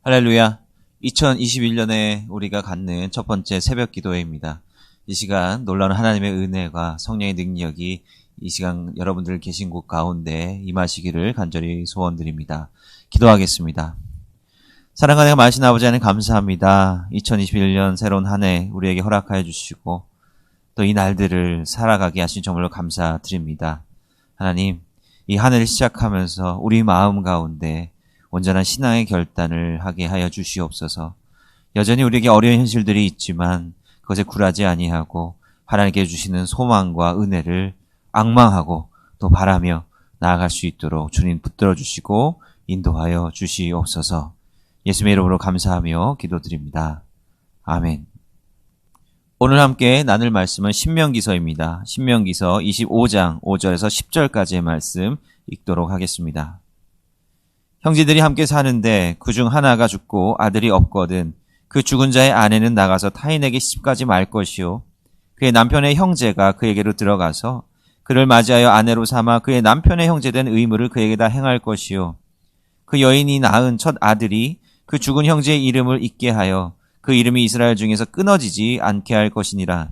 할렐루야. 2021년에 우리가 갖는 첫 번째 새벽 기도회입니다. 이 시간 놀라운 하나님의 은혜와 성령의 능력이 이 시간 여러분들 계신 곳 가운데 임하시기를 간절히 소원드립니다. 기도하겠습니다. 사랑하는 마신 아버지 하나님 감사합니다. 2021년 새로운 한 해 우리에게 허락하여 주시고 또 이 날들을 살아가게 하신 정말로 감사드립니다. 하나님, 이 한 해를 시작하면서 우리 마음 가운데 온전한 신앙의 결단을 하게 하여 주시옵소서. 여전히 우리에게 어려운 현실들이 있지만 그것에 굴하지 아니하고 하나님께 주시는 소망과 은혜를 앙망하고 또 바라며 나아갈 수 있도록 주님 붙들어 주시고 인도하여 주시옵소서. 예수님의 이름으로 감사하며 기도드립니다. 아멘. 오늘 함께 나눌 말씀은 신명기서입니다. 신명기서 25장 5절에서 10절까지의 말씀 읽도록 하겠습니다. 형제들이 함께 사는데 그중 하나가 죽고 아들이 없거든 그 죽은 자의 아내는 나가서 타인에게 시집가지 말 것이요 그의 남편의 형제가 그에게로 들어가서 그를 맞이하여 아내로 삼아 그의 남편의 형제된 의무를 그에게다 행할 것이요 그 여인이 낳은 첫 아들이 그 죽은 형제의 이름을 잊게 하여 그 이름이 이스라엘 중에서 끊어지지 않게 할 것이니라.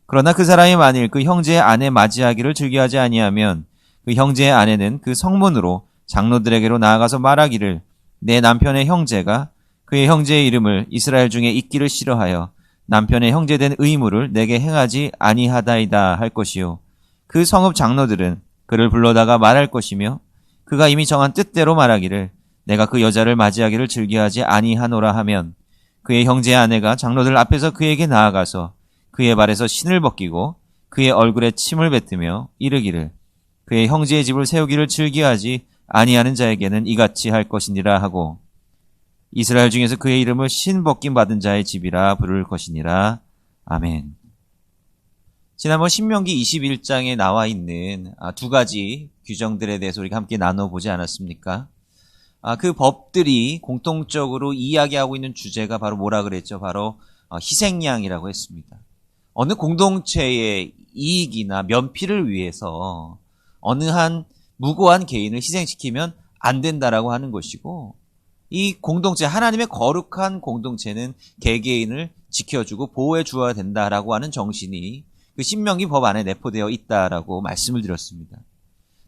그러나 그 사람이 만일 그 형제의 아내 맞이하기를 즐겨하지 아니하면 그 형제의 아내는 그 성문으로 장로들에게로 나아가서 말하기를 내 남편의 형제가 그의 형제의 이름을 이스라엘 중에 잊기를 싫어하여 남편의 형제된 의무를 내게 행하지 아니하다이다 할 것이요 그 성읍 장로들은 그를 불러다가 말할 것이며 그가 이미 정한 뜻대로 말하기를 내가 그 여자를 맞이하기를 즐겨하지 아니하노라 하면 그의 형제의 아내가 장로들 앞에서 그에게 나아가서 그의 발에서 신을 벗기고 그의 얼굴에 침을 뱉으며 이르기를 그의 형제의 집을 세우기를 즐겨하지 아니하는 자에게는 이같이 할 것이니라 하고 이스라엘 중에서 그의 이름을 신 벗김 받은 자의 집이라 부를 것이니라. 아멘. 지난번 신명기 21장에 나와 있는 두 가지 규정들에 대해서 우리가 함께 나눠보지 않았습니까? 그 법들이 공통적으로 이야기하고 있는 주제가 바로 뭐라 그랬죠? 바로 희생양이라고 했습니다. 어느 공동체의 이익이나 면피를 위해서 어느 한 무고한 개인을 희생시키면 안 된다라고 하는 것이고 이 공동체, 하나님의 거룩한 공동체는 개개인을 지켜주고 보호해 주어야 된다라고 하는 정신이 그 신명기 법 안에 내포되어 있다라고 말씀을 드렸습니다.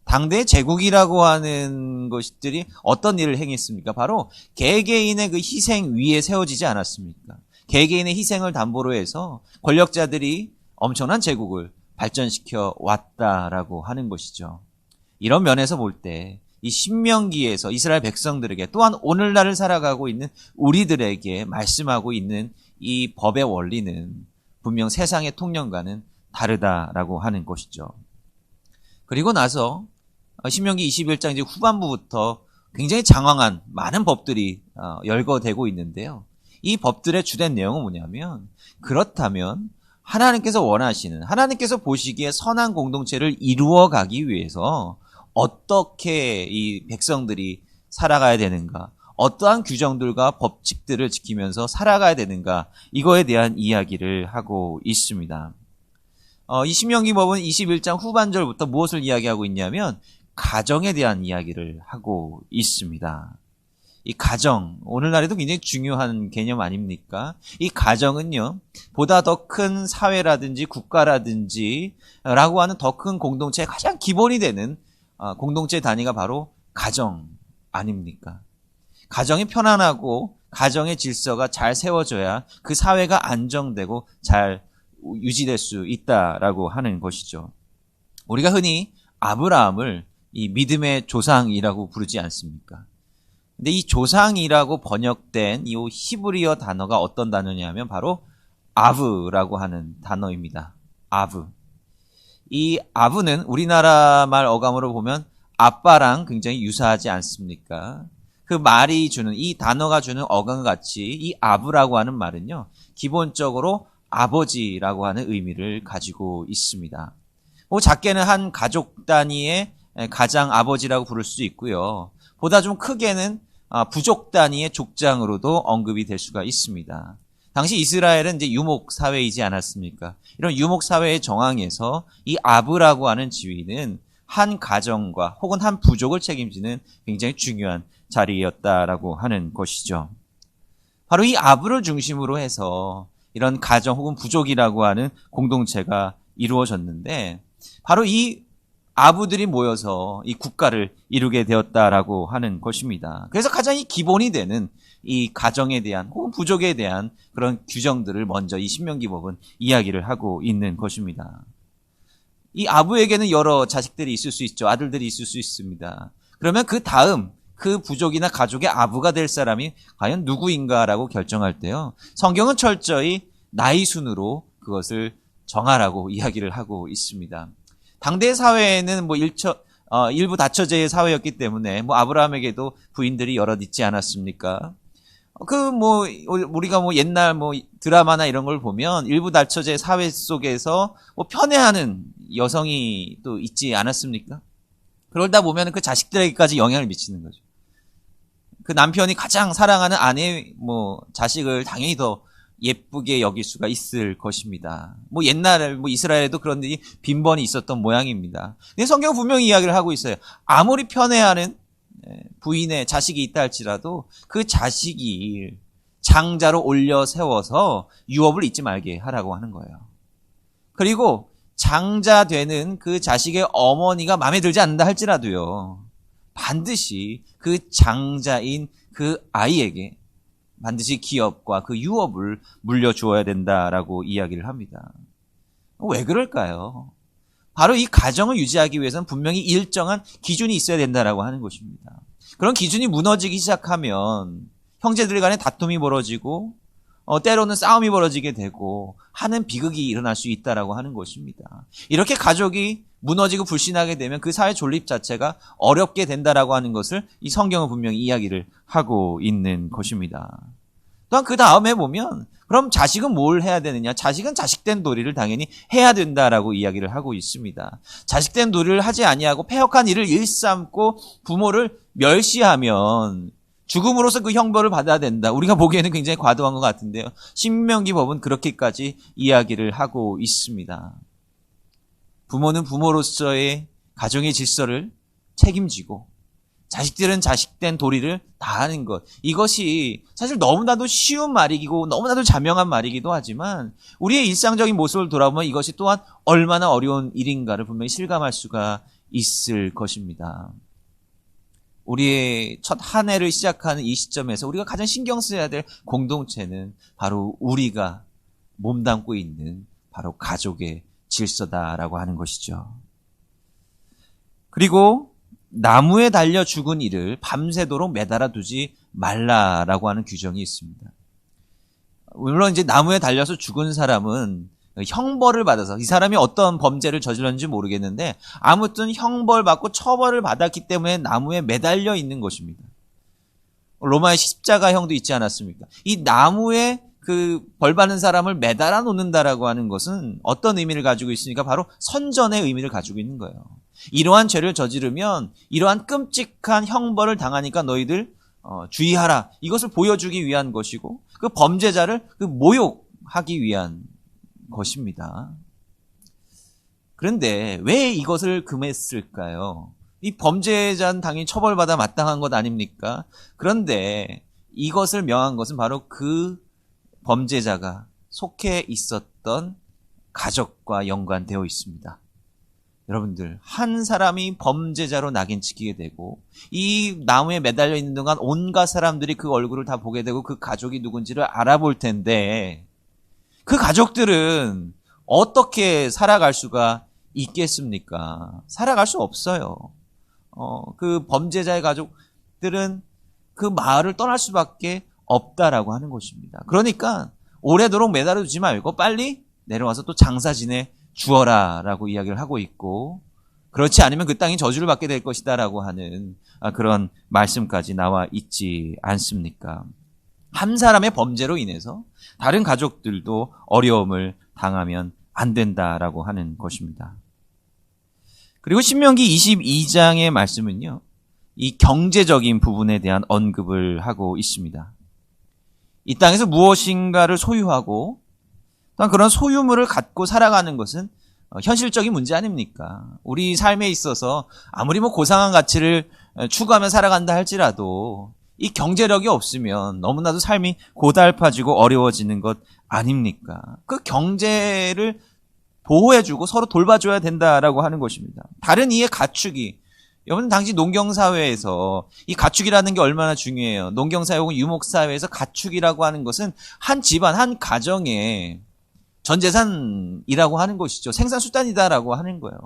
당대의 제국이라고 하는 것들이 어떤 일을 행했습니까? 바로 개개인의 그 희생 위에 세워지지 않았습니까? 개개인의 희생을 담보로 해서 권력자들이 엄청난 제국을 발전시켜 왔다라고 하는 것이죠. 이런 면에서 볼 때 이 신명기에서 이스라엘 백성들에게 또한 오늘날을 살아가고 있는 우리들에게 말씀하고 있는 이 법의 원리는 분명 세상의 통념과는 다르다라고 하는 것이죠. 그리고 나서 신명기 21장 이제 후반부부터 굉장히 장황한 많은 법들이 열거되고 있는데요. 이 법들의 주된 내용은 뭐냐면 그렇다면 하나님께서 원하시는, 하나님께서 보시기에 선한 공동체를 이루어가기 위해서 어떻게 이 백성들이 살아가야 되는가, 어떠한 규정들과 법칙들을 지키면서 살아가야 되는가, 이거에 대한 이야기를 하고 있습니다. 이 신명기 법은 21장 후반절부터 무엇을 이야기하고 있냐면 가정에 대한 이야기를 하고 있습니다. 이 가정, 오늘날에도 굉장히 중요한 개념 아닙니까? 이 가정은요, 보다 더 큰 사회라든지 국가라든지 라고 하는 더 큰 공동체의 가장 기본이 되는 공동체 단위가 바로 가정 아닙니까? 가정이 편안하고 가정의 질서가 잘 세워져야 그 사회가 안정되고 잘 유지될 수 있다라고 하는 것이죠. 우리가 흔히 아브라함을 이 믿음의 조상이라고 부르지 않습니까? 근데 이 조상이라고 번역된 이 히브리어 단어가 어떤 단어냐면 바로 아브라고 하는 단어입니다. 아브. 이 아브는 우리나라 말 어감으로 보면 아빠랑 굉장히 유사하지 않습니까? 그 말이 주는, 이 단어가 주는 어감같이 이 아브라고 하는 말은요, 기본적으로 아버지라고 하는 의미를 가지고 있습니다. 작게는 한 가족 단위의 가장 아버지라고 부를 수 있고요. 보다 좀 크게는 부족 단위의 족장으로도 언급이 될 수가 있습니다. 당시 이스라엘은 이제 유목 사회이지 않았습니까? 이런 유목 사회의 정황에서 이 아브라고 하는 지위는 한 가정과 혹은 한 부족을 책임지는 굉장히 중요한 자리였다라고 하는 것이죠. 바로 이 아브를 중심으로 해서 이런 가정 혹은 부족이라고 하는 공동체가 이루어졌는데, 바로 이 아부들이 모여서 이 국가를 이루게 되었다라고 하는 것입니다. 그래서 가장 이 기본이 되는 이 가정에 대한 혹은 부족에 대한 그런 규정들을 먼저 이 신명기법은 이야기를 하고 있는 것입니다. 이 아부에게는 여러 자식들이 있을 수 있죠. 아들들이 있을 수 있습니다. 그러면 그 다음 그 부족이나 가족의 아부가 될 사람이 과연 누구인가라고 결정할 때요, 성경은 철저히 나이 순으로 그것을 정하라고 이야기를 하고 있습니다. 당대 사회에는 일부 다처제의 사회였기 때문에 아브라함에게도 부인들이 여럿 있지 않았습니까? 우리가 옛날 드라마나 이런 걸 보면 일부 다처제 사회 속에서 편애하는 여성이 또 있지 않았습니까? 그러다 보면 그 자식들에게까지 영향을 미치는 거죠. 그 남편이 가장 사랑하는 아내, 자식을 당연히 더 예쁘게 여길 수가 있을 것입니다. 옛날에 이스라엘에도 그런 일이 빈번히 있었던 모양입니다. 근데 성경 분명히 이야기를 하고 있어요. 아무리 편애하는 부인의 자식이 있다 할지라도 그 자식이 장자로 올려 세워서 유업을 잊지 말게 하라고 하는 거예요. 그리고 장자 되는 그 자식의 어머니가 마음에 들지 않는다 할지라도요, 반드시 그 장자인 그 아이에게 반드시 기업과 그 유업을 물려주어야 된다라고 이야기를 합니다. 왜 그럴까요? 바로 이 가정을 유지하기 위해서는 분명히 일정한 기준이 있어야 된다라고 하는 것입니다. 그런 기준이 무너지기 시작하면 형제들 간에 다툼이 벌어지고 때로는 싸움이 벌어지게 되고 하는 비극이 일어날 수 있다라고 하는 것입니다. 이렇게 가족이 무너지고 불신하게 되면 그 사회 존립 자체가 어렵게 된다라고 하는 것을 이 성경은 분명히 이야기를 하고 있는 것입니다. 또한 그 다음에 보면 그럼 자식은 뭘 해야 되느냐? 자식은 자식된 도리를 당연히 해야 된다라고 이야기를 하고 있습니다. 자식된 도리를 하지 아니하고 패역한 일을 일삼고 부모를 멸시하면 죽음으로써 그 형벌을 받아야 된다. 우리가 보기에는 굉장히 과도한 것 같은데요, 신명기법은 그렇게까지 이야기를 하고 있습니다. 부모는 부모로서의 가정의 질서를 책임지고 자식들은 자식된 도리를 다하는 것, 이것이 사실 너무나도 쉬운 말이고 너무나도 자명한 말이기도 하지만 우리의 일상적인 모습을 돌아보면 이것이 또한 얼마나 어려운 일인가를 분명히 실감할 수가 있을 것입니다. 우리의 첫 한 해를 시작하는 이 시점에서 우리가 가장 신경 써야 될 공동체는 바로 우리가 몸담고 있는 바로 가족의 질서다라고 하는 것이죠. 그리고 나무에 달려 죽은 이를 밤새도록 매달아 두지 말라라고 하는 규정이 있습니다. 물론 이제 나무에 달려서 죽은 사람은 형벌을 받아서, 이 사람이 어떤 범죄를 저질렀는지 모르겠는데 아무튼 형벌 받고 처벌을 받았기 때문에 나무에 매달려 있는 것입니다. 로마의 십자가형도 있지 않았습니까? 이 나무에 그 벌 받는 사람을 매달아 놓는다라고 하는 것은 어떤 의미를 가지고 있으니까 바로 선전의 의미를 가지고 있는 거예요. 이러한 죄를 저지르면 이러한 끔찍한 형벌을 당하니까 너희들 주의하라, 이것을 보여주기 위한 것이고 그 범죄자를 모욕하기 위한 것입니다. 그런데 왜 이것을 금했을까요? 이 범죄자는 당연히 처벌받아 마땅한 것 아닙니까? 그런데 이것을 명한 것은 바로 그 범죄자가 속해 있었던 가족과 연관되어 있습니다. 여러분들, 한 사람이 범죄자로 낙인 찍히게 되고 이 나무에 매달려 있는 동안 온갖 사람들이 그 얼굴을 다 보게 되고 그 가족이 누군지를 알아볼 텐데 그 가족들은 어떻게 살아갈 수가 있겠습니까? 살아갈 수 없어요. 그 범죄자의 가족들은 그 마을을 떠날 수밖에 없다라고 하는 것입니다. 그러니까 오래도록 매달아 두지 말고 빨리 내려와서 또 장사 지내 주어라 라고 이야기를 하고 있고, 그렇지 않으면 그 땅이 저주를 받게 될 것이다 라고 하는 그런 말씀까지 나와 있지 않습니까? 한 사람의 범죄로 인해서 다른 가족들도 어려움을 당하면 안 된다라고 하는 것입니다. 그리고 신명기 22장의 말씀은요, 이 경제적인 부분에 대한 언급을 하고 있습니다. 이 땅에서 무엇인가를 소유하고 또한 그런 소유물을 갖고 살아가는 것은 현실적인 문제 아닙니까? 우리 삶에 있어서 아무리 고상한 가치를 추구하며 살아간다 할지라도 이 경제력이 없으면 너무나도 삶이 고달파지고 어려워지는 것 아닙니까? 그 경제를 보호해주고 서로 돌봐줘야 된다라고 하는 것입니다. 다른 이의 가축이, 여러분 당시 농경사회에서 이 가축이라는 게 얼마나 중요해요. 농경사회 혹은 유목사회에서 가축이라고 하는 것은 한 집안, 한 가정의 전재산이라고 하는 것이죠. 생산수단이다라고 하는 거예요.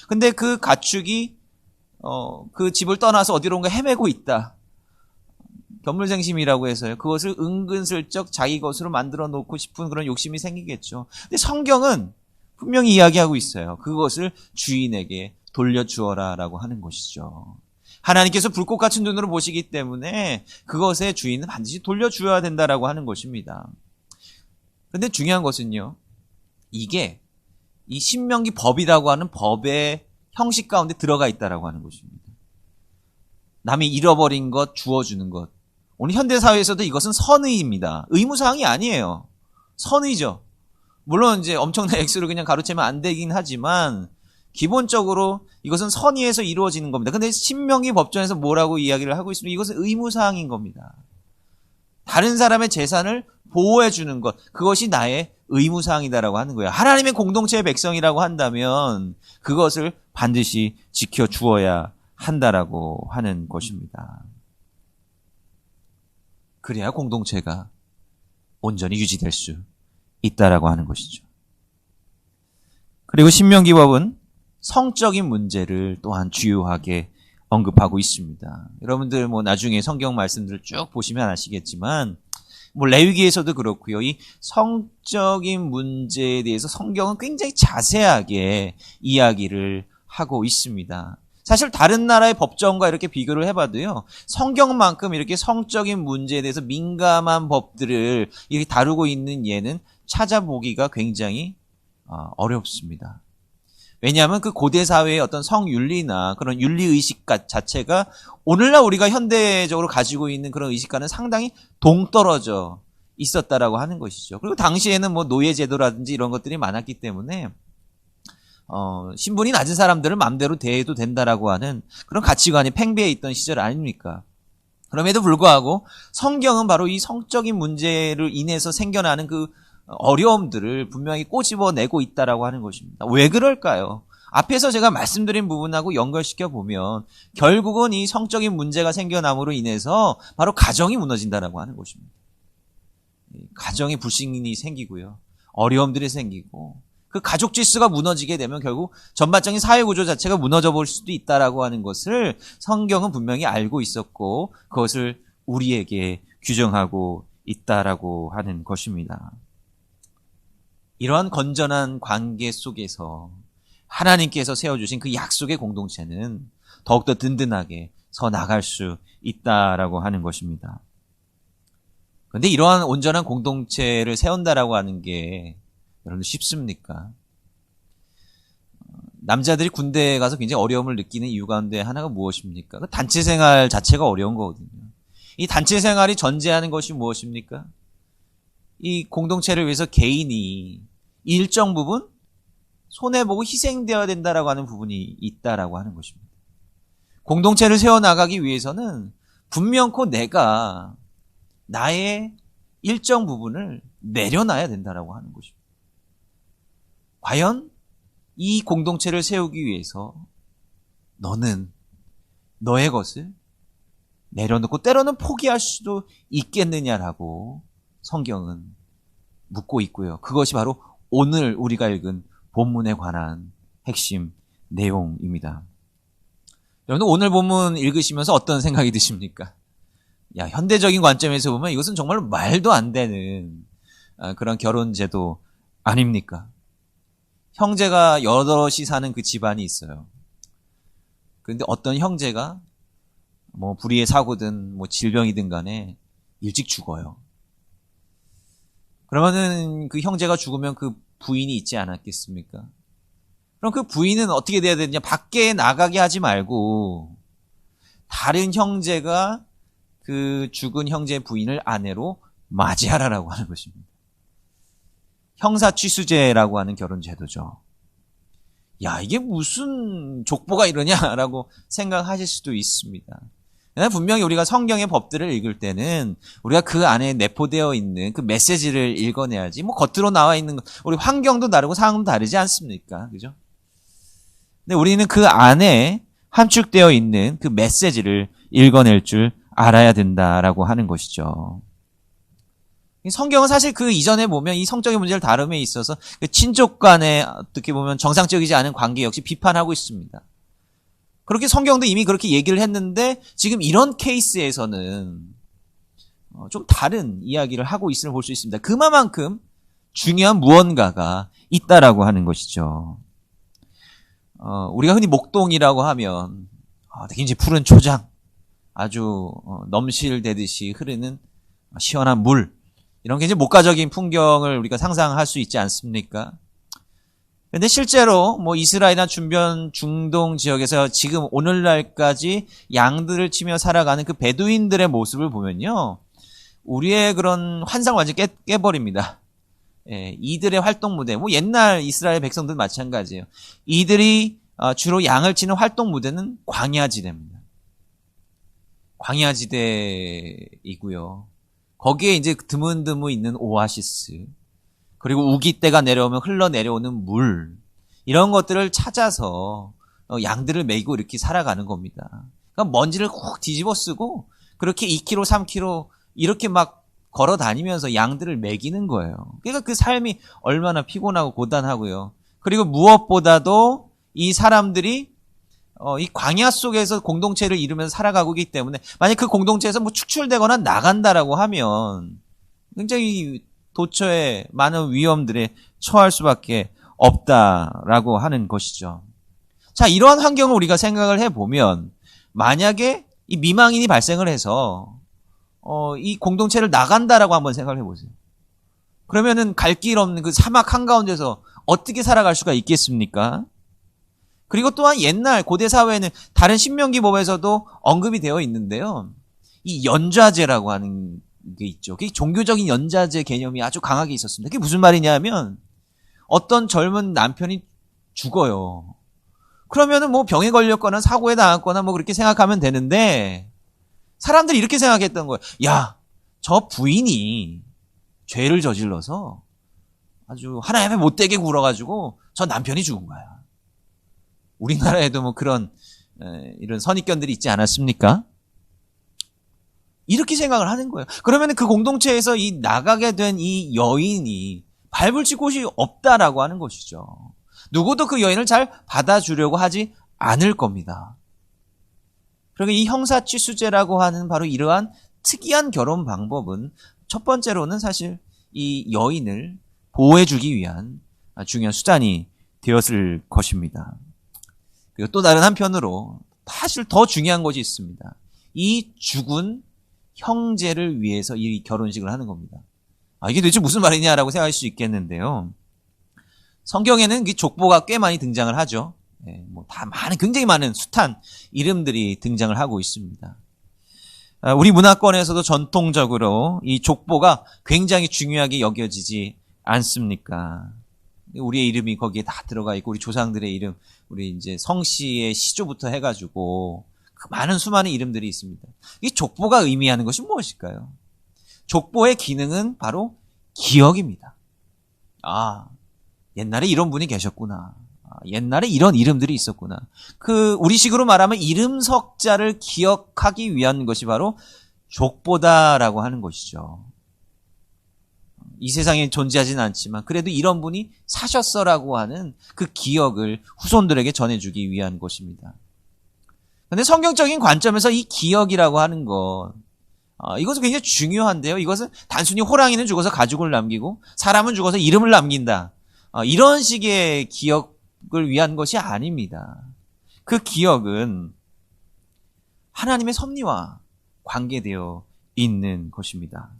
근데 그 가축이 그 집을 떠나서 어디론가 헤매고 있다. 견물생심이라고 해서요. 그것을 은근슬쩍 자기 것으로 만들어 놓고 싶은 그런 욕심이 생기겠죠. 근데 성경은 분명히 이야기하고 있어요. 그것을 주인에게 돌려주어라라고 하는 것이죠. 하나님께서 불꽃 같은 눈으로 보시기 때문에 그것의 주인은 반드시 돌려주어야 된다라고 하는 것입니다. 근데 중요한 것은요. 이게 이 신명기 법이라고 하는 법의 형식 가운데 들어가 있다라고 하는 것입니다. 남이 잃어버린 것 주어주는 것. 오늘 현대사회에서도 이것은 선의입니다. 의무사항이 아니에요. 선의죠. 물론 이제 엄청난 액수를 그냥 가로채면 안 되긴 하지만 기본적으로 이것은 선의에서 이루어지는 겁니다. 근데 신명기 법전에서 뭐라고 이야기를 하고 있으면 이것은 의무사항인 겁니다. 다른 사람의 재산을 보호해 주는 것, 그것이 나의 의무사항이다라고 하는 거예요. 하나님의 공동체의 백성이라고 한다면 그것을 반드시 지켜주어야 한다라고 하는 것입니다. 그래야 공동체가 온전히 유지될 수 있다라고 하는 것이죠. 그리고 신명기법은 성적인 문제를 또한 주요하게 언급하고 있습니다. 여러분들 나중에 성경 말씀들을 쭉 보시면 아시겠지만 레위기에서도 그렇고요. 이 성적인 문제에 대해서 성경은 굉장히 자세하게 이야기를 하고 있습니다. 사실 다른 나라의 법정과 이렇게 비교를 해봐도요. 성경만큼 이렇게 성적인 문제에 대해서 민감한 법들을 이렇게 다루고 있는 예는 찾아보기가 굉장히 어렵습니다. 왜냐하면 그 고대 사회의 어떤 성윤리나 그런 윤리의식 자체가 오늘날 우리가 현대적으로 가지고 있는 그런 의식과는 상당히 동떨어져 있었다라고 하는 것이죠. 그리고 당시에는 노예제도라든지 이런 것들이 많았기 때문에 신분이 낮은 사람들을 마음대로 대해도 된다라고 하는 그런 가치관이 팽배해 있던 시절 아닙니까? 그럼에도 불구하고 성경은 바로 이 성적인 문제를 인해서 생겨나는 그 어려움들을 분명히 꼬집어내고 있다라고 하는 것입니다. 왜 그럴까요? 앞에서 제가 말씀드린 부분하고 연결시켜 보면 결국은 이 성적인 문제가 생겨남으로 인해서 바로 가정이 무너진다라고 하는 것입니다. 가정의 불신이 생기고요. 어려움들이 생기고 그 가족 질서가 무너지게 되면 결국 전반적인 사회 구조 자체가 무너져 볼 수도 있다라고 하는 것을 성경은 분명히 알고 있었고 그것을 우리에게 규정하고 있다라고 하는 것입니다. 이러한 건전한 관계 속에서 하나님께서 세워주신 그 약속의 공동체는 더욱더 든든하게 서 나갈 수 있다라고 하는 것입니다. 그런데 이러한 온전한 공동체를 세운다라고 하는 게 여러분들 쉽습니까? 남자들이 군대에 가서 굉장히 어려움을 느끼는 이유 가운데 하나가 무엇입니까? 그 단체 생활 자체가 어려운 거거든요. 이 단체 생활이 전제하는 것이 무엇입니까? 이 공동체를 위해서 개인이 일정 부분 손해보고 희생되어야 된다라고 하는 부분이 있다라고 하는 것입니다. 공동체를 세워나가기 위해서는 분명코 내가 나의 일정 부분을 내려놔야 된다라고 하는 것입니다. 과연 이 공동체를 세우기 위해서 너는 너의 것을 내려놓고 때로는 포기할 수도 있겠느냐라고 성경은 묻고 있고요. 그것이 바로 오늘 우리가 읽은 본문에 관한 핵심 내용입니다. 여러분 오늘 본문 읽으시면서 어떤 생각이 드십니까? 현대적인 관점에서 보면 이것은 정말 말도 안 되는 그런 결혼제도 아닙니까? 형제가 여럿이 사는 그 집안이 있어요. 그런데 어떤 형제가 불의의 사고든 질병이든 간에 일찍 죽어요. 그러면은 그 형제가 죽으면 그 부인이 있지 않았겠습니까? 그럼 그 부인은 어떻게 돼야 되느냐? 밖에 나가게 하지 말고 다른 형제가 그 죽은 형제 부인을 아내로 맞이하라라고 하는 것입니다. 형사취수제라고 하는 결혼제도죠. 이게 무슨 족보가 이러냐라고 생각하실 수도 있습니다. 분명히 우리가 성경의 법들을 읽을 때는 우리가 그 안에 내포되어 있는 그 메시지를 읽어내야지. 뭐 겉으로 나와 있는 우리 환경도 다르고 상황도 다르지 않습니까? 그죠? 근데 우리는 그 안에 함축되어 있는 그 메시지를 읽어낼 줄 알아야 된다라고 하는 것이죠. 성경은 사실 그 이전에 보면 이 성적인 문제를 다룸에 있어서 그 친족 간에 어떻게 보면 정상적이지 않은 관계 역시 비판하고 있습니다. 그렇게 성경도 이미 그렇게 얘기를 했는데 지금 이런 케이스에서는 좀 다른 이야기를 하고 있음을 볼 수 있습니다. 그만큼 중요한 무언가가 있다라고 하는 것이죠. 우리가 흔히 목동이라고 하면 되게 이제 푸른 초장, 아주 넘실대듯이 흐르는 시원한 물, 이런 게 이제 목가적인 풍경을 우리가 상상할 수 있지 않습니까? 근데 실제로 뭐 이스라엘이나 주변 중동 지역에서 지금 오늘날까지 양들을 치며 살아가는 그 베두인들의 모습을 보면요, 우리의 그런 환상을 완전히 깨버립니다. 예, 이들의 활동 무대, 뭐 옛날 이스라엘 백성들 마찬가지예요. 이들이 주로 양을 치는 활동 무대는 광야지대입니다. 광야지대이고요. 거기에 이제 드문드문 있는 오아시스, 그리고 우기 때가 내려오면 흘러내려오는 물, 이런 것들을 찾아서 양들을 메이고 이렇게 살아가는 겁니다. 그러니까 먼지를 콕 뒤집어 쓰고 그렇게 2km, 3km 이렇게 막 걸어 다니면서 양들을 먹이는 거예요. 그러니까 그 삶이 얼마나 피곤하고 고단하고요. 그리고 무엇보다도 이 사람들이 이 광야 속에서 공동체를 이루면서 살아가고 있기 때문에 만약 그 공동체에서 뭐 축출되거나 나간다라고 하면 굉장히 도처에 많은 위험들에 처할 수밖에 없다라고 하는 것이죠. 자, 이러한 환경을 우리가 생각을 해보면 만약에 이 미망인이 발생을 해서 이 공동체를 나간다라고 한번 생각을 해보세요. 그러면은 갈 길 없는 그 사막 한가운데서 어떻게 살아갈 수가 있겠습니까? 그리고 또한 옛날 고대 사회에는 다른 신명기법에서도 언급이 되어 있는데요. 이 연좌제라고 하는 게 있죠. 그게 종교적인 연좌제 개념이 아주 강하게 있었습니다. 그게 무슨 말이냐면 어떤 젊은 남편이 죽어요. 그러면은 뭐 병에 걸렸거나 사고에 당했거나 뭐 그렇게 생각하면 되는데 사람들이 이렇게 생각했던 거예요. 야, 저 부인이 죄를 저질러서 아주 하나님 앞에 못되게 굴어가지고 저 남편이 죽은 거야. 우리나라에도 뭐 그런 이런 선입견들이 있지 않았습니까? 이렇게 생각을 하는 거예요. 그러면 그 공동체에서 이 나가게 된 이 여인이 발붙일 곳이 없다라고 하는 것이죠. 누구도 그 여인을 잘 받아주려고 하지 않을 겁니다. 그리고 이 형사취수제라고 하는 바로 이러한 특이한 결혼 방법은 첫 번째로는 사실 이 여인을 보호해주기 위한 중요한 수단이 되었을 것입니다. 그리고 또 다른 한편으로 사실 더 중요한 것이 있습니다. 이 죽은 형제를 위해서 이 결혼식을 하는 겁니다. 이게 도대체 무슨 말이냐라고 생각할 수 있겠는데요. 성경에는 이 족보가 꽤 많이 등장을 하죠. 뭐 다 굉장히 많은 숱한 이름들이 등장을 하고 있습니다. 우리 문화권에서도 전통적으로 이 족보가 굉장히 중요하게 여겨지지 않습니까? 우리의 이름이 거기에 다 들어가 있고 우리 조상들의 이름, 우리 이제 성씨의 시조부터 해가지고 그 많은 수많은 이름들이 있습니다. 이 족보가 의미하는 것이 무엇일까요? 족보의 기능은 바로 기억입니다. 옛날에 이런 분이 계셨구나. 옛날에 이런 이름들이 있었구나. 우리식으로 말하면 이름 석자를 기억하기 위한 것이 바로 족보다라고 하는 것이죠. 이 세상에 존재하지는 않지만 그래도 이런 분이 사셨어라고 하는 그 기억을 후손들에게 전해주기 위한 것입니다. 그런데 성경적인 관점에서 이 기억이라고 하는 것, 이것은 굉장히 중요한데요. 이것은 단순히 호랑이는 죽어서 가죽을 남기고 사람은 죽어서 이름을 남긴다. 이런 식의 기억을 위한 것이 아닙니다. 그 기억은 하나님의 섭리와 관계되어 있는 것입니다.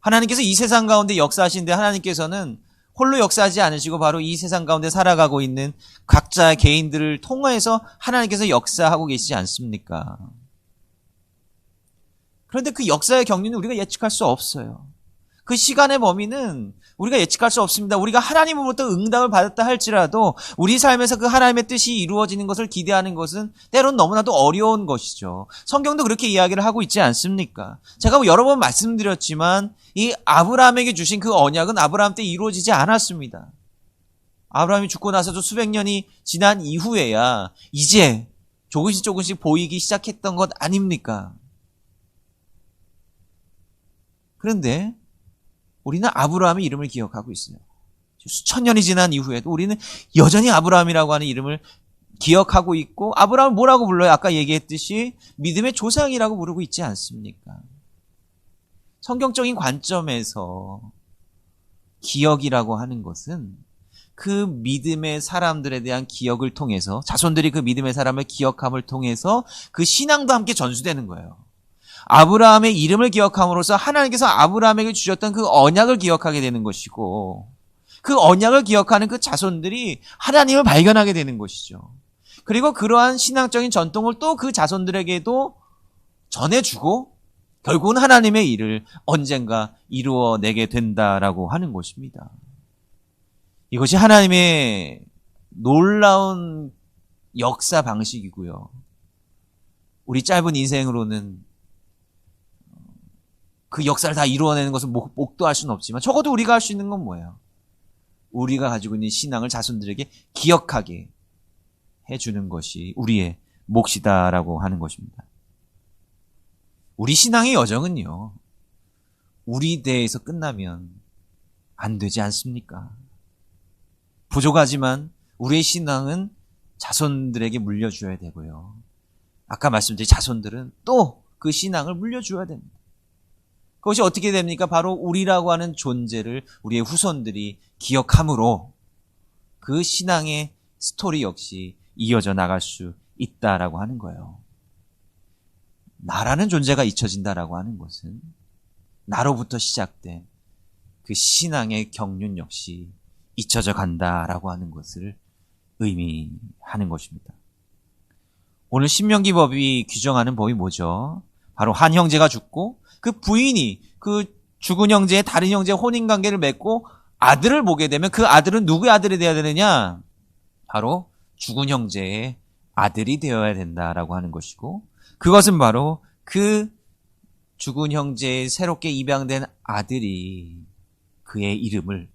하나님께서 이 세상 가운데 역사하시는데 하나님께서는 홀로 역사하지 않으시고 바로 이 세상 가운데 살아가고 있는 각자 개인들을 통해서 하나님께서 역사하고 계시지 않습니까? 그런데 그 역사의 경륜은 우리가 예측할 수 없어요. 그 시간의 범위는 우리가 예측할 수 없습니다. 우리가 하나님으로부터 응답을 받았다 할지라도 우리 삶에서 그 하나님의 뜻이 이루어지는 것을 기대하는 것은 때론 너무나도 어려운 것이죠. 성경도 그렇게 이야기를 하고 있지 않습니까? 제가 여러 번 말씀드렸지만 이 아브라함에게 주신 그 언약은 아브라함 때 이루어지지 않았습니다. 아브라함이 죽고 나서도 수백 년이 지난 이후에야 이제 조금씩 보이기 시작했던 것 아닙니까? 그런데 우리는 아브라함의 이름을 기억하고 있어요. 수천 년이 지난 이후에도 우리는 여전히 아브라함이라고 하는 이름을 기억하고 있고, 아브라함을 뭐라고 불러요? 아까 얘기했듯이 믿음의 조상이라고 부르고 있지 않습니까? 성경적인 관점에서 기억이라고 하는 것은 그 믿음의 사람들에 대한 기억을 통해서, 자손들이 그 믿음의 사람을 기억함을 통해서 그 신앙도 함께 전수되는 거예요. 아브라함의 이름을 기억함으로써 하나님께서 아브라함에게 주셨던 그 언약을 기억하게 되는 것이고, 그 언약을 기억하는 그 자손들이 하나님을 발견하게 되는 것이죠. 그리고 그러한 신앙적인 전통을 또 그 자손들에게도 전해주고 결국은 하나님의 일을 언젠가 이루어내게 된다라고 하는 것입니다. 이것이 하나님의 놀라운 역사 방식이고요. 우리 짧은 인생으로는 그 역사를 다 이루어내는 것을 목도할 수는 없지만 적어도 우리가 할 수 있는 건 뭐예요? 우리가 가지고 있는 신앙을 자손들에게 기억하게 해주는 것이 우리의 몫이다라고 하는 것입니다. 우리 신앙의 여정은요, 우리 대에서 끝나면 안 되지 않습니까? 부족하지만 우리의 신앙은 자손들에게 물려줘야 되고요. 아까 말씀드린 자손들은 또 그 신앙을 물려줘야 됩니다. 그것이 어떻게 됩니까? 바로 우리라고 하는 존재를 우리의 후손들이 기억함으로 그 신앙의 스토리 역시 이어져 나갈 수 있다라고 하는 거예요. 나라는 존재가 잊혀진다라고 하는 것은 나로부터 시작된 그 신앙의 경륜 역시 잊혀져 간다라고 하는 것을 의미하는 것입니다. 오늘 신명기 법이 규정하는 법이 뭐죠? 바로 한 형제가 죽고 그 부인이 그 죽은 형제의 다른 형제의 혼인관계를 맺고 아들을 보게 되면 그 아들은 누구의 아들이 되어야 되느냐? 바로 죽은 형제의 아들이 되어야 된다라고 하는 것이고, 그것은 바로 그 죽은 형제의 새롭게 입양된 아들이 그의 이름을,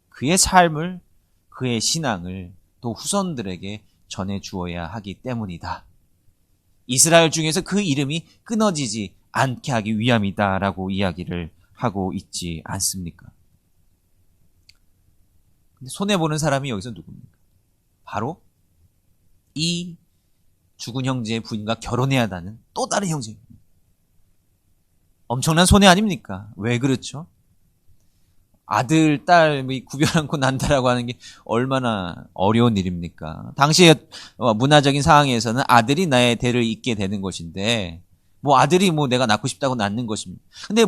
그의 삶을, 그의 신앙을 또 후손들에게 전해주어야 하기 때문이다. 이스라엘 중에서 그 이름이 끊어지지 않게 하기 위함이다라고 이야기를 하고 있지 않습니까? 근데 손해보는 사람이 여기서 누굽니까? 바로 이 죽은 형제의 부인과 결혼해야 하는 또 다른 형제입니다. 엄청난 손해 아닙니까? 왜 그렇죠? 아들, 딸 구별 않고 난다라고 하는 게 얼마나 어려운 일입니까? 당시의 문화적인 상황에서는 아들이 나의 대를 잇게 되는 것인데, 아들이 내가 낳고 싶다고 낳는 것입니다. 근데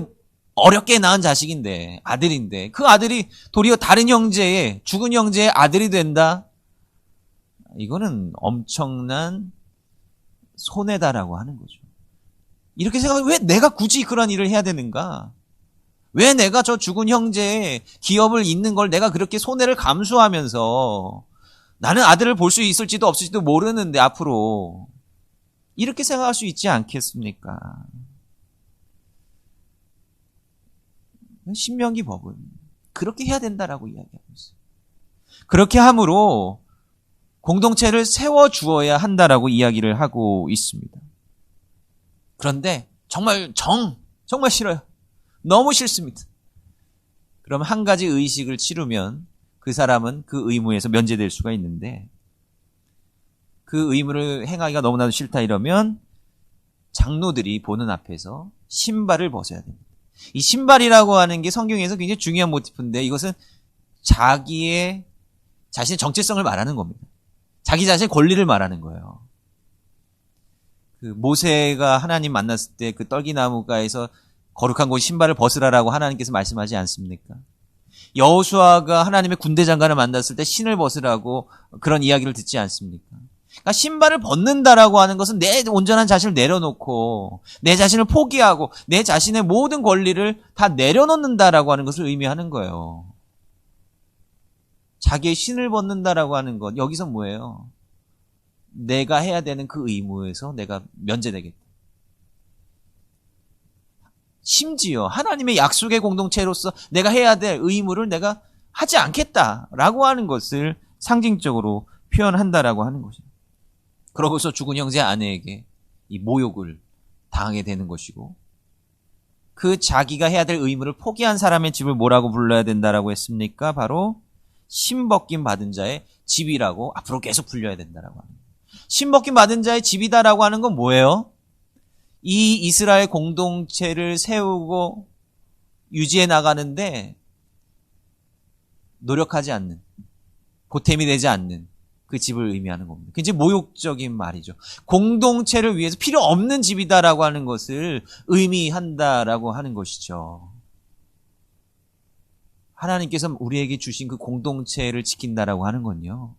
어렵게 낳은 자식인데, 아들인데, 그 아들이 도리어 다른 형제의, 죽은 형제의 아들이 된다? 이거는 엄청난 손해다라고 하는 거죠. 이렇게 생각하면 왜 내가 굳이 그런 일을 해야 되는가? 왜 내가 저 죽은 형제의 기업을 잇는 걸 내가 그렇게 손해를 감수하면서 나는 아들을 볼 수 있을지도 없을지도 모르는데 앞으로 이렇게 생각할 수 있지 않겠습니까? 신명기 법은 그렇게 해야 된다라고 이야기하고 있어요. 그렇게 함으로 공동체를 세워주어야 한다라고 이야기를 하고 있습니다. 그런데 정말 싫어요. 너무 싫습니다. 그럼 한 가지 의식을 치르면 그 사람은 그 의무에서 면제될 수가 있는데, 그 의무를 행하기가 너무나도 싫다 이러면 장로들이 보는 앞에서 신발을 벗어야 됩니다. 이 신발이라고 하는 게 성경에서 굉장히 중요한 모티프인데, 이것은 자신의 정체성을 말하는 겁니다. 자기 자신의 권리를 말하는 거예요. 그 모세가 하나님 만났을 때 그 떨기나무가에서 거룩한 곳 신발을 벗으라라고 하나님께서 말씀하지 않습니까? 여호수아가 하나님의 군대 장관을 만났을 때 신을 벗으라고 그런 이야기를 듣지 않습니까? 그러니까 신발을 벗는다라고 하는 것은 내 온전한 자신을 내려놓고 내 자신을 포기하고 내 자신의 모든 권리를 다 내려놓는다라고 하는 것을 의미하는 거예요. 자기의 신을 벗는다라고 하는 것, 여기서 뭐예요? 내가 해야 되는 그 의무에서 내가 면제되겠다. 심지어 하나님의 약속의 공동체로서 내가 해야 될 의무를 내가 하지 않겠다라고 하는 것을 상징적으로 표현한다라고 하는 것이죠. 그러고서 죽은 형제 아내에게 이 모욕을 당하게 되는 것이고, 그 자기가 해야 될 의무를 포기한 사람의 집을 뭐라고 불러야 된다라고 했습니까? 바로 신벗김 받은 자의 집이라고 앞으로 계속 불려야 된다라고 합니다. 신벗김 받은 자의 집이다라고 하는 건 뭐예요? 이 이스라엘 공동체를 세우고 유지해 나가는데 노력하지 않는, 보탬이 되지 않는 그 집을 의미하는 겁니다. 굉장히 모욕적인 말이죠. 공동체를 위해서 필요 없는 집이다라고 하는 것을 의미한다라고 하는 것이죠. 하나님께서 우리에게 주신 그 공동체를 지킨다라고 하는 건요,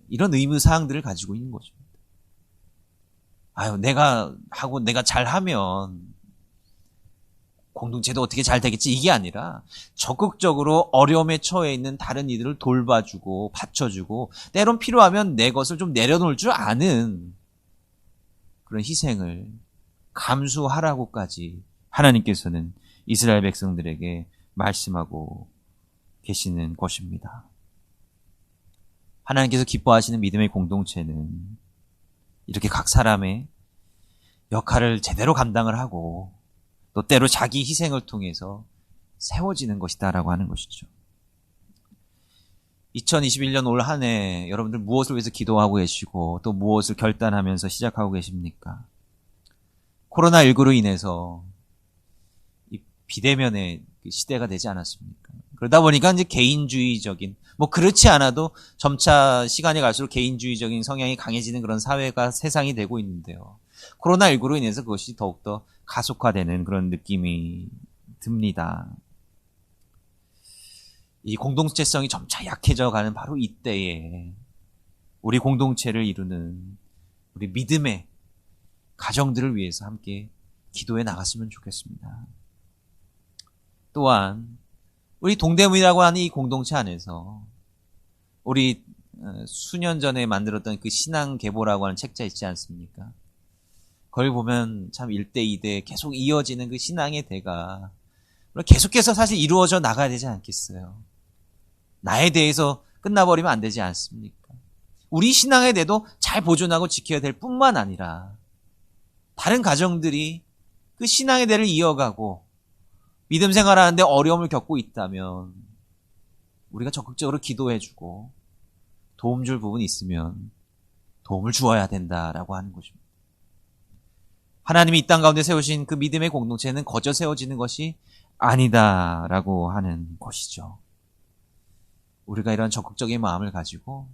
이런 의무사항들을 가지고 있는 거죠. 내가 하고 내가 잘하면 공동체도 어떻게 잘 되겠지, 이게 아니라 적극적으로 어려움에 처해 있는 다른 이들을 돌봐주고 받쳐주고, 때론 필요하면 내 것을 좀 내려놓을 줄 아는 그런 희생을 감수하라고까지 하나님께서는 이스라엘 백성들에게 말씀하고 계시는 것입니다. 하나님께서 기뻐하시는 믿음의 공동체는 이렇게 각 사람의 역할을 제대로 감당을 하고 또 때로 자기 희생을 통해서 세워지는 것이다라고 하는 것이죠. 2021년 올 한 해 여러분들 무엇을 위해서 기도하고 계시고 또 무엇을 결단하면서 시작하고 계십니까? 코로나19로 인해서 이 비대면의 시대가 되지 않았습니까? 그러다 보니까 이제 개인주의적인, 그렇지 않아도 점차 시간이 갈수록 개인주의적인 성향이 강해지는 그런 사회가 세상이 되고 있는데요. 코로나19로 인해서 그것이 더욱더 가속화되는 그런 느낌이 듭니다. 이 공동체성이 점차 약해져 가는 바로 이때에 우리 공동체를 이루는 우리 믿음의 가정들을 위해서 함께 기도해 나갔으면 좋겠습니다. 또한 우리 동대문이라고 하는 이 공동체 안에서 우리 수년 전에 만들었던 그 신앙계보라고 하는 책자 있지 않습니까? 거기 보면 참 1대 2대 계속 이어지는 그 신앙의 대가 계속해서 사실 이루어져 나가야 되지 않겠어요? 나에 대해서 끝나버리면 안 되지 않습니까? 우리 신앙의 대도 잘 보존하고 지켜야 될 뿐만 아니라 다른 가정들이 그 신앙의 대를 이어가고 믿음 생활하는데 어려움을 겪고 있다면 우리가 적극적으로 기도해주고 도움 줄 부분이 있으면 도움을 주어야 된다라고 하는 것입니다. 하나님이 이 땅 가운데 세우신 그 믿음의 공동체는 거저 세워지는 것이 아니다라고 하는 것이죠. 우리가 이런 적극적인 마음을 가지고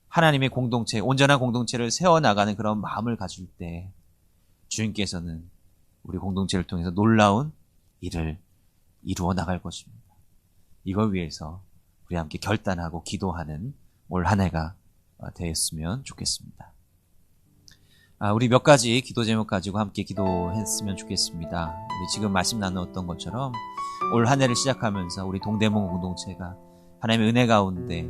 하나님의 공동체, 온전한 공동체를 세워나가는 그런 마음을 가질 때 주님께서는 우리 공동체를 통해서 놀라운 일을 이루어 나갈 것입니다. 이걸 위해서 우리 함께 결단하고 기도하는 올 한 해가 되었으면 좋겠습니다. 우리 몇 가지 기도 제목 가지고 함께 기도했으면 좋겠습니다. 우리 지금 말씀 나누었던 것처럼 올 한 해를 시작하면서 우리 동대문 공동체가 하나님의 은혜 가운데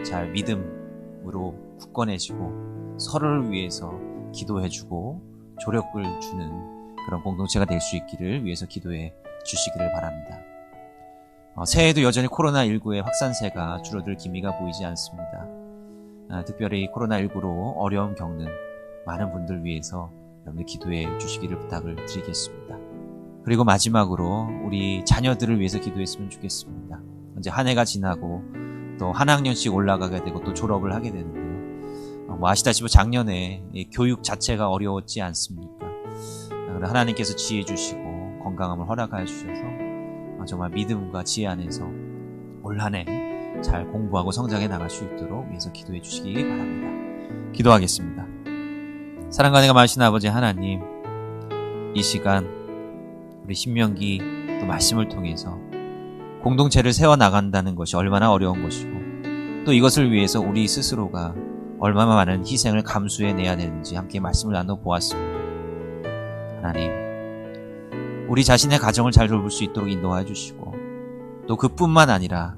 잘 믿음으로 굳건해지고 서로를 위해서 기도해주고 조력을 주는 그런 공동체가 될 수 있기를 위해서 기도해 주시기를 바랍니다. 새해에도 여전히 코로나19의 확산세가 줄어들 기미가 보이지 않습니다. 특별히 코로나19로 어려움 겪는 많은 분들 위해서 여러분들 기도해 주시기를 부탁을 드리겠습니다. 그리고 마지막으로 우리 자녀들을 위해서 기도했으면 좋겠습니다. 이제 한 해가 지나고 또 한 학년씩 올라가게 되고 또 졸업을 하게 되는데요. 아시다시피 작년에 교육 자체가 어려웠지 않습니까? 하나님께서 지혜 주시고 건강함을 허락하여 주셔서 정말 믿음과 지혜 안에서 올 한 해 잘 공부하고 성장해 나갈 수 있도록 위해서 기도해 주시기 바랍니다. 기도하겠습니다. 사랑과 은혜가 많으신 아버지 하나님, 이 시간 우리 신명기 또 말씀을 통해서 공동체를 세워나간다는 것이 얼마나 어려운 것이고 또 이것을 위해서 우리 스스로가 얼마나 많은 희생을 감수해내야 되는지 함께 말씀을 나눠보았습니다. 하나님, 우리 자신의 가정을 잘 돌볼 수 있도록 인도하여 주시고, 또 그뿐만 아니라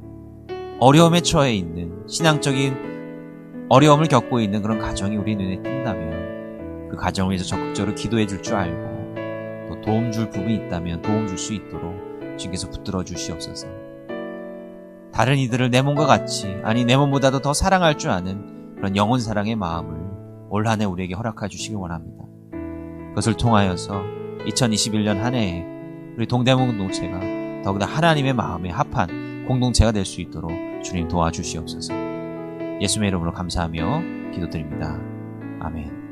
어려움에 처해 있는, 신앙적인 어려움을 겪고 있는 그런 가정이 우리 눈에 띈다면 그 가정을 위해서 적극적으로 기도해 줄 줄 알고, 또 도움 줄 부분이 있다면 도움 줄 수 있도록 주님께서 붙들어 주시옵소서. 다른 이들을 내 몸과 같이, 아니 내 몸보다도 더 사랑할 줄 아는 그런 영혼 사랑의 마음을 올 한 해 우리에게 허락해 주시길 원합니다. 그것을 통하여서 2021년 한 해에 우리 동대문 공동체가 더욱더 하나님의 마음에 합한 공동체가 될 수 있도록 주님 도와주시옵소서. 예수님의 이름으로 감사하며 기도드립니다. 아멘.